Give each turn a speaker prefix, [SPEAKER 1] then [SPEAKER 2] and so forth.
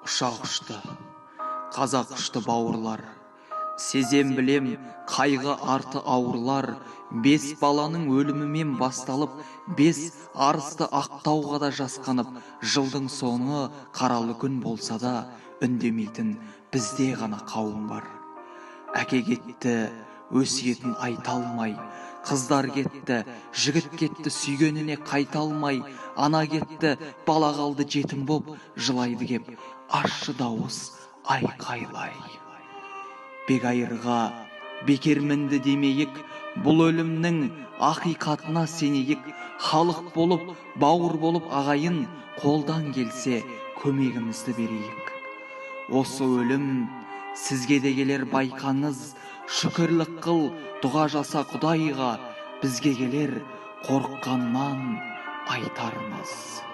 [SPEAKER 1] Ұшақ ұшты, қазақ ұшты бауырлар. Сезем білем, қайғы арты ауырлар. 5 баланың өлімімен басталып, 5 арысты ақтауға да жасқанып, жылдың соңы қаралы күн болса да, үндемейтін бізде ғана қауым бар. Әке кетті, өсиетін айта алмай, қыздар кетті, жігіт кетті, сүйгеніне қайта алмай, ана кетті, бала қалды жетім боп, жылайды кеп, ащы дауыс айқайлай. Бегайырға бекер мінді демейік, бұл өлімнің ақиқатына сенейік. Халық болып, бауыр болып ағайын, қолдан келсе көмегімізді берейік. Осы өлім сізге де келер, байқаңыз, шүкірлік қыл, дұға жаса Құдайға, бізге келер қорыққаннан айтармыз.